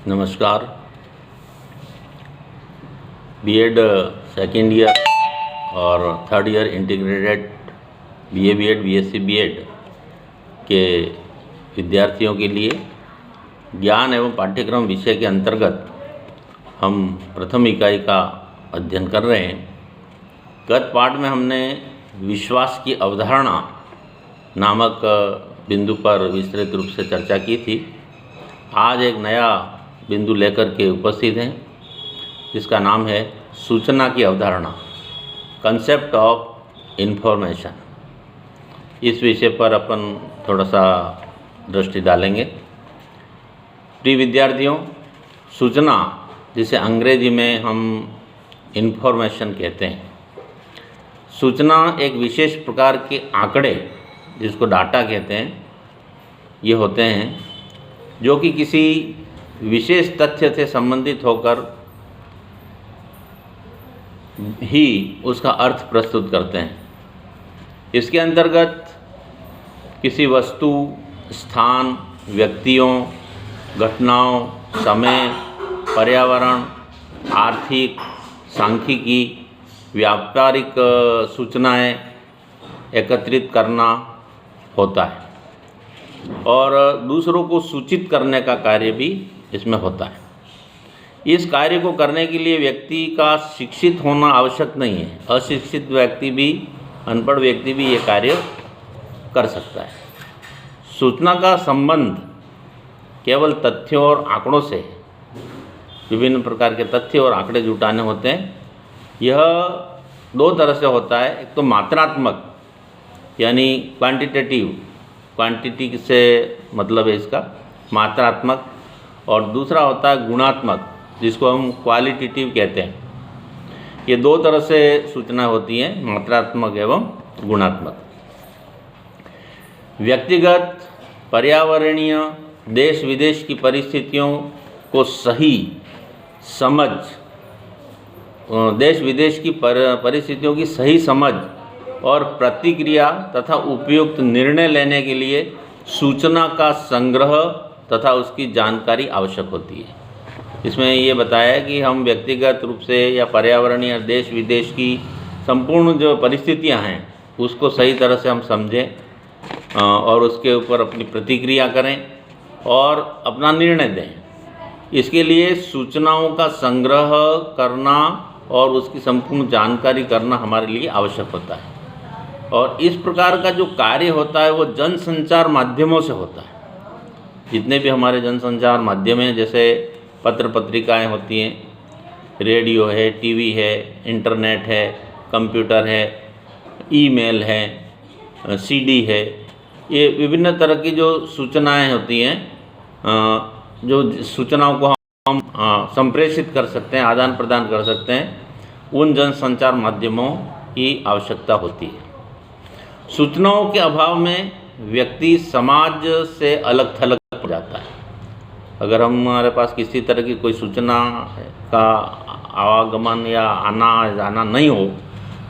नमस्कार। BEd second year और third year integrated BA BEd BSc BEd के विद्यार्थियों के लिए ज्ञान एवं पाठ्यक्रम विषय के अंतर्गत हम प्रथम इकाई का अध्ययन कर रहे हैं। गत पाठ में हमने विश्वास की अवधारणा नामक बिंदु पर विस्तृत रूप से चर्चा की थी। आज एक नया बिंदु लेकर के उपस्थित हैं जिसका नाम है सूचना की अवधारणा, कंसेप्ट ऑफ इंफॉर्मेशन। इस विषय पर अपन थोड़ा सा दृष्टि डालेंगे। प्रिय विद्यार्थियों, सूचना जिसे अंग्रेजी में हम इंफॉर्मेशन कहते हैं, सूचना एक विशेष प्रकार के आंकड़े जिसको डाटा कहते हैं, ये होते हैं जो कि किसी विशेष तथ्य से संबंधित होकर ही उसका अर्थ प्रस्तुत करते हैं। इसके अंतर्गत किसी वस्तु, स्थान, व्यक्तियों, घटनाओं, समय, पर्यावरण, आर्थिक, सांख्यिकी, व्यापारिक सूचनाएं एकत्रित करना होता है और दूसरों को सूचित करने का कार्य भी इसमें होता है। इस कार्य को करने के लिए व्यक्ति का शिक्षित होना आवश्यक नहीं है। अशिक्षित व्यक्ति भी, अनपढ़ व्यक्ति भी ये कार्य कर सकता है। सूचना का संबंध केवल तथ्यों और आंकड़ों से, विभिन्न प्रकार के तथ्य और आंकड़े जुटाने होते हैं। यह दो तरह से होता है। एक तो मात्रात्मक यानी क्वांटिटेटिव, क्वांटिटी से मतलब है इसका मात्रात्मक, और दूसरा होता है गुणात्मक जिसको हम क्वालिटेटिव कहते हैं। ये दो तरह से सूचना होती हैं, मात्रात्मक एवं गुणात्मक। व्यक्तिगत, पर्यावरणीय, देश विदेश की परिस्थितियों को सही समझ, देश विदेश की परिस्थितियों की सही समझ और प्रतिक्रिया तथा उपयुक्त निर्णय लेने के लिए सूचना का संग्रह तथा उसकी जानकारी आवश्यक होती है। इसमें ये बताया है कि हम व्यक्तिगत रूप से या पर्यावरणीय या देश विदेश की संपूर्ण जो परिस्थितियां हैं उसको सही तरह से हम समझें और उसके ऊपर अपनी प्रतिक्रिया करें और अपना निर्णय दें। इसके लिए सूचनाओं का संग्रह करना और उसकी संपूर्ण जानकारी करना हमारे लिए आवश्यक होता है। और इस प्रकार का जो कार्य होता है वो जनसंचार माध्यमों से होता है। जितने भी हमारे जनसंचार माध्यम हैं, जैसे पत्र पत्रिकाएं होती हैं, रेडियो है, टीवी है, इंटरनेट है, कंप्यूटर है, ईमेल है, सीडी है, ये विभिन्न तरह की जो सूचनाएं होती हैं, जो सूचनाओं को हम संप्रेषित कर सकते हैं, आदान प्रदान कर सकते हैं, उन जनसंचार माध्यमों की आवश्यकता होती है। सूचनाओं के अभाव में व्यक्ति समाज से अलग थलग हो जाता है। अगर हमारे पास किसी तरह की कोई सूचना का आवागमन या आना जाना नहीं हो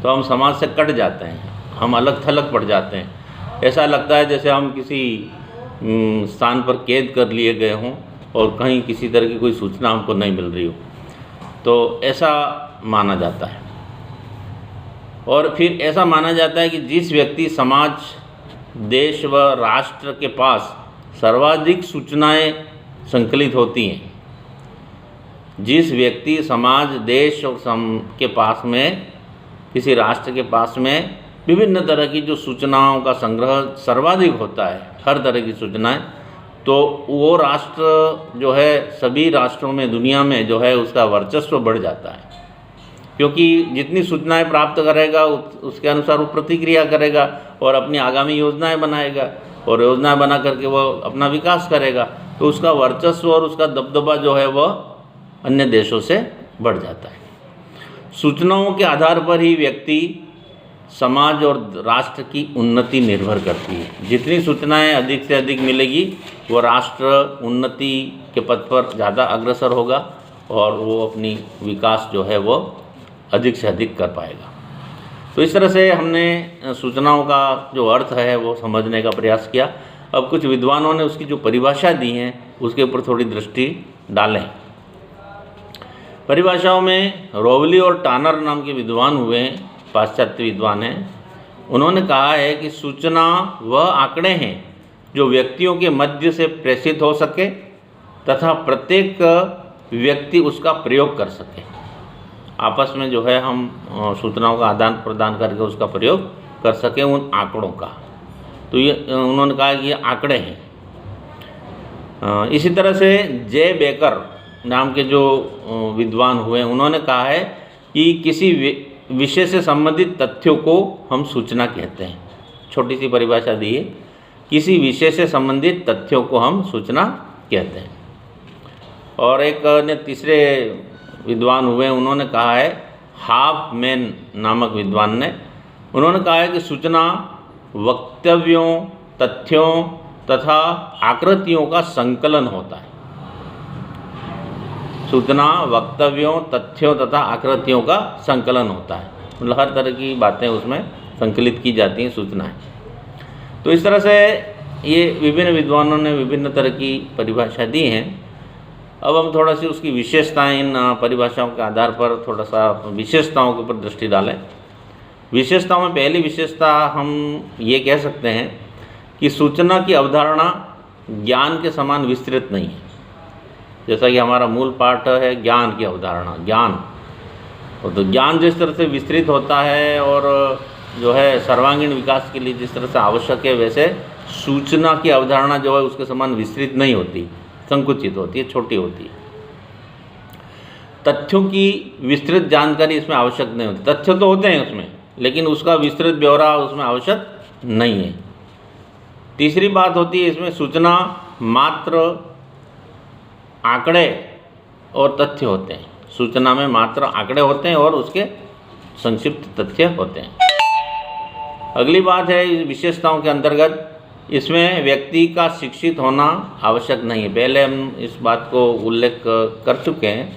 तो हम समाज से कट जाते हैं, हम अलग थलग पड़ जाते हैं। ऐसा लगता है जैसे हम किसी स्थान पर कैद कर लिए गए हों और कहीं किसी तरह की कोई सूचना हमको नहीं मिल रही हो, तो ऐसा माना जाता है। और फिर ऐसा माना जाता है कि जिस व्यक्ति समाज, देश व राष्ट्र के पास सर्वाधिक सूचनाएं संकलित होती हैं, जिस व्यक्ति समाज, देश और के पास में, किसी राष्ट्र के पास में विभिन्न तरह की जो सूचनाओं का संग्रह सर्वाधिक होता है, हर तरह की सूचनाएं, तो वो राष्ट्र जो है सभी राष्ट्रों में, दुनिया में जो है उसका वर्चस्व बढ़ जाता है। क्योंकि जितनी सूचनाएं प्राप्त करेगा उसके अनुसार वो प्रतिक्रिया करेगा और अपनी आगामी योजनाएं बनाएगा और योजनाएं बना करके वो अपना विकास करेगा, तो उसका वर्चस्व और उसका दबदबा जो है वह अन्य देशों से बढ़ जाता है। सूचनाओं के आधार पर ही व्यक्ति, समाज और राष्ट्र की उन्नति निर्भर करती है। जितनी सूचनाएं अधिक से अधिक मिलेगी वो राष्ट्र उन्नति के पथ पर ज़्यादा अग्रसर होगा और वो अपनी विकास जो है वो अधिक से अधिक कर पाएगा। तो इस तरह से हमने सूचनाओं का जो अर्थ है वो समझने का प्रयास किया। अब कुछ विद्वानों ने उसकी जो परिभाषा दी हैं उसके ऊपर थोड़ी दृष्टि डालें। परिभाषाओं में रोवली और टानर नाम के विद्वान हुए हैं, पाश्चात्य विद्वान हैं। उन्होंने कहा है कि सूचना वह आंकड़े हैं जो व्यक्तियों के मध्य से प्रेषित हो सके तथा प्रत्येक व्यक्ति उसका प्रयोग कर सके। आपस में जो है हम सूचनाओं का आदान प्रदान करके उसका प्रयोग कर सकें उन आंकड़ों का। तो ये उन्होंने कहा कि ये आंकड़े हैं। इसी तरह से जे बेकर नाम के जो विद्वान हुए, उन्होंने कहा है कि किसी विषय से संबंधित तथ्यों को हम सूचना कहते हैं। छोटी सी परिभाषा दी है, किसी विषय से संबंधित तथ्यों को हम सूचना कहते हैं। और एक ने तीसरे विद्वान हुए, उन्होंने कहा है, हाफमैन नामक विद्वान ने, उन्होंने कहा है कि सूचना वक्तव्यों, तथ्यों तथा आकृतियों का संकलन होता है। सूचना वक्तव्यों, तथ्यों तथा आकृतियों का संकलन होता है, मतलब हर तरह की बातें उसमें संकलित की जाती हैं सूचनाएं। तो इस तरह से ये विभिन्न विद्वानों ने विभिन्न तरह की परिभाषा दी हैं। अब हम थोड़ा सी उसकी विशेषताएं, इन परिभाषाओं के आधार पर थोड़ा सा विशेषताओं के ऊपर दृष्टि डालें। विशेषताओं में पहली विशेषता हम ये कह सकते हैं कि सूचना की अवधारणा ज्ञान के समान विस्तृत नहीं है। जैसा कि हमारा मूल पाठ है ज्ञान की अवधारणा, ज्ञान, और तो ज्ञान जिस तरह से विस्तृत होता है और जो है सर्वांगीण विकास के लिए जिस तरह से आवश्यक है, वैसे सूचना की अवधारणा जो है उसके समान विस्तृत नहीं होती, संकुचित होती है, छोटी होती है। तथ्यों की विस्तृत जानकारी इसमें आवश्यक नहीं होती। तथ्य तो होते हैं उसमें, लेकिन उसका विस्तृत ब्यौरा उसमें आवश्यक नहीं है। तीसरी बात होती है इसमें सूचना मात्र आंकड़े और तथ्य होते हैं। सूचना में मात्र आंकड़े होते हैं और उसके संक्षिप्त तथ्य होते हैं। अगली बात है इस विशेषताओं के अंतर्गत इसमें व्यक्ति का शिक्षित होना आवश्यक नहीं है। पहले हम इस बात को उल्लेख कर चुके हैं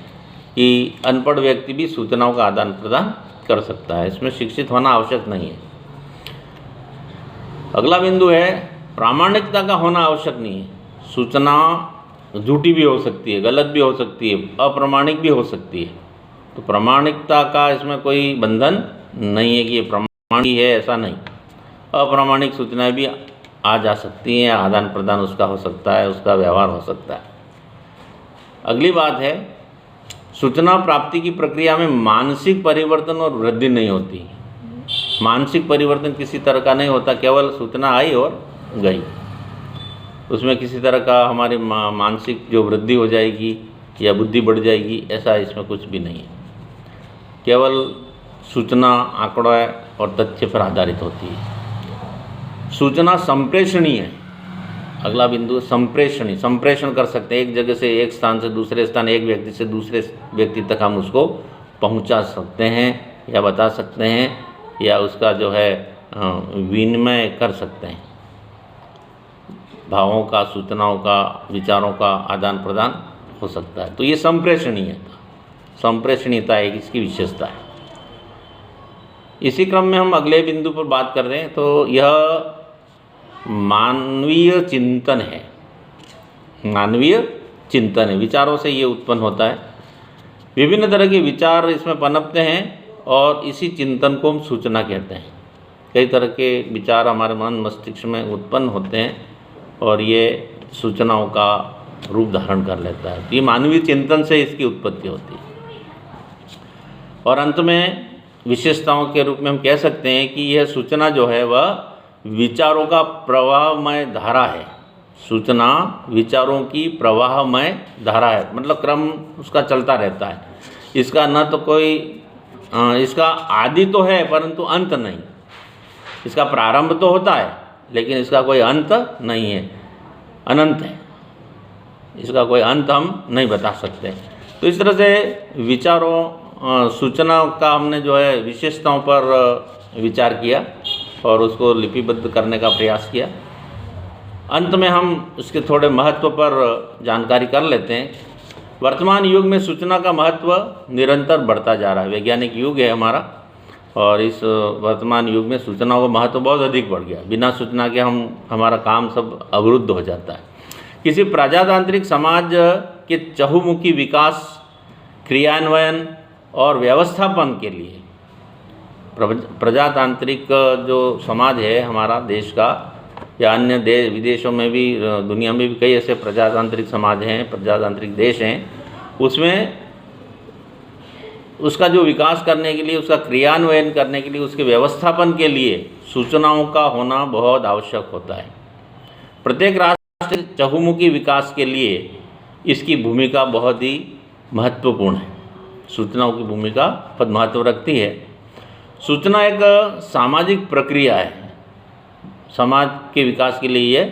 कि अनपढ़ व्यक्ति भी सूचनाओं का आदान प्रदान कर सकता है, इसमें शिक्षित होना आवश्यक नहीं है। अगला बिंदु है प्रामाणिकता का होना आवश्यक नहीं है। सूचना झूठी भी हो सकती है, गलत भी हो सकती है, अप्रामाणिक भी हो सकती है। तो प्रामाणिकता का इसमें कोई बंधन नहीं है कि ये प्रामाणिक है, ऐसा नहीं। अप्रामाणिक सूचनाएं भी आ जा सकती हैं, आदान प्रदान उसका हो सकता है, उसका व्यवहार हो सकता है। अगली बात है सूचना प्राप्ति की प्रक्रिया में मानसिक परिवर्तन और वृद्धि नहीं होती। मानसिक परिवर्तन किसी तरह का नहीं होता, केवल सूचना आई और गई, उसमें किसी तरह का हमारी मानसिक जो वृद्धि हो जाएगी या बुद्धि बढ़ जाएगी, ऐसा इसमें कुछ भी नहीं है। केवल सूचना आंकड़ा और तथ्य पर आधारित होती है। सूचना संप्रेषणीय है। अगला बिंदु संप्रेषणीय, संप्रेषण कर सकते हैं, एक जगह से एक स्थान से दूसरे स्थान, एक व्यक्ति से दूसरे व्यक्ति तक हम उसको पहुंचा सकते हैं या बता सकते हैं या उसका जो है विनिमय कर सकते हैं। भावों का, सूचनाओं का, विचारों का आदान प्रदान हो सकता है। तो ये संप्रेषणीयता, संप्रेषणीयता एक इसकी विशेषता है। इसी क्रम में हम अगले बिंदु पर बात कर रहे हैं, तो यह मानवीय चिंतन है। मानवीय चिंतन है, विचारों से ये उत्पन्न होता है। विभिन्न तरह के विचार इसमें पनपते हैं और इसी चिंतन को हम सूचना कहते हैं। कई तरह के विचार हमारे मन मस्तिष्क में उत्पन्न होते हैं और ये सूचनाओं का रूप धारण कर लेता है। ये मानवीय चिंतन से इसकी उत्पत्ति होती है। और अंत में विशेषताओं के रूप में हम कह सकते हैं कि यह सूचना जो है वह विचारों का प्रवाहमय धारा है। सूचना विचारों की प्रवाहमय धारा है, मतलब क्रम उसका चलता रहता है। इसका न तो कोई इसका आदि तो है परंतु अंत नहीं। इसका प्रारंभ तो होता है लेकिन इसका कोई अंत नहीं है, अनंत है। इसका कोई अंत हम नहीं बता सकते। तो इस तरह से विचारों सूचना का हमने जो है विशेषताओं पर विचार किया और उसको लिपिबद्ध करने का प्रयास किया। अंत में हम उसके थोड़े महत्व पर जानकारी कर लेते हैं। वर्तमान युग में सूचना का महत्व निरंतर बढ़ता जा रहा है। वैज्ञानिक युग है हमारा और इस वर्तमान युग में सूचनाओं का महत्व बहुत अधिक बढ़ गया। बिना सूचना के हमारा काम सब अवरुद्ध हो जाता है। किसी प्रजातांत्रिक समाज के चहुमुखी विकास, क्रियान्वयन और व्यवस्थापन के लिए प्रजातांत्रिक जो समाज है हमारा देश का, या अन्य देश विदेशों में भी, दुनिया में भी कई ऐसे प्रजातांत्रिक समाज हैं, प्रजातांत्रिक देश हैं, उसमें उसका जो विकास करने के लिए, उसका क्रियान्वयन करने के लिए, उसके व्यवस्थापन के लिए सूचनाओं का होना बहुत आवश्यक होता है। प्रत्येक राष्ट्र चहुमुखी विकास के लिए इसकी भूमिका बहुत ही महत्वपूर्ण है। सूचनाओं की भूमिका बहुत महत्व रखती है। सूचना एक सामाजिक प्रक्रिया है, समाज के विकास के लिए ये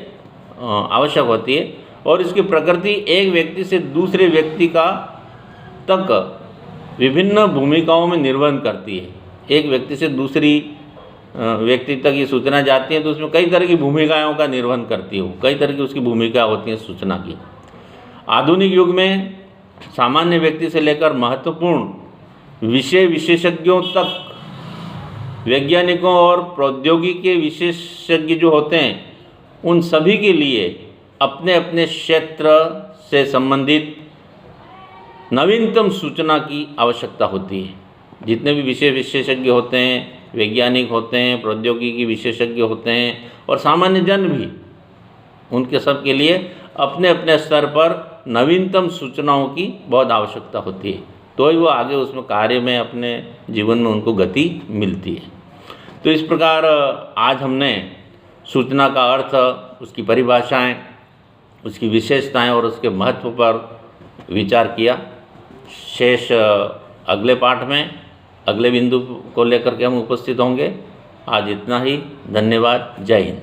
आवश्यक होती है, और इसकी प्रकृति एक व्यक्ति से दूसरे व्यक्ति का तक विभिन्न भूमिकाओं में निर्वहन करती है। एक व्यक्ति से दूसरी व्यक्ति तक ये सूचना जाती है तो उसमें कई तरह की भूमिकाओं का निर्वहन करती है, कई तरह की उसकी भूमिका होती है सूचना की। आधुनिक युग में सामान्य व्यक्ति से लेकर महत्वपूर्ण विषय विशेषज्ञों तक, वैज्ञानिकों और प्रौद्योगिकी के विशेषज्ञ जो होते हैं, उन सभी के लिए अपने अपने क्षेत्र से संबंधित नवीनतम सूचना की आवश्यकता होती है। जितने भी विषय विशेषज्ञ होते हैं, वैज्ञानिक होते हैं, प्रौद्योगिकी विशेषज्ञ होते हैं, और सामान्य जन भी, उनके सब के लिए अपने अपने स्तर पर नवीनतम सूचनाओं की बहुत आवश्यकता होती है, तो ही वो आगे उसमें कार्य में, अपने जीवन में उनको गति मिलती है। तो इस प्रकार आज हमने सूचना का अर्थ, उसकी परिभाषाएं, उसकी विशेषताएं और उसके महत्व पर विचार किया। शेष अगले पाठ में अगले बिंदु को लेकर के हम उपस्थित होंगे। आज इतना ही। धन्यवाद। जय हिंद।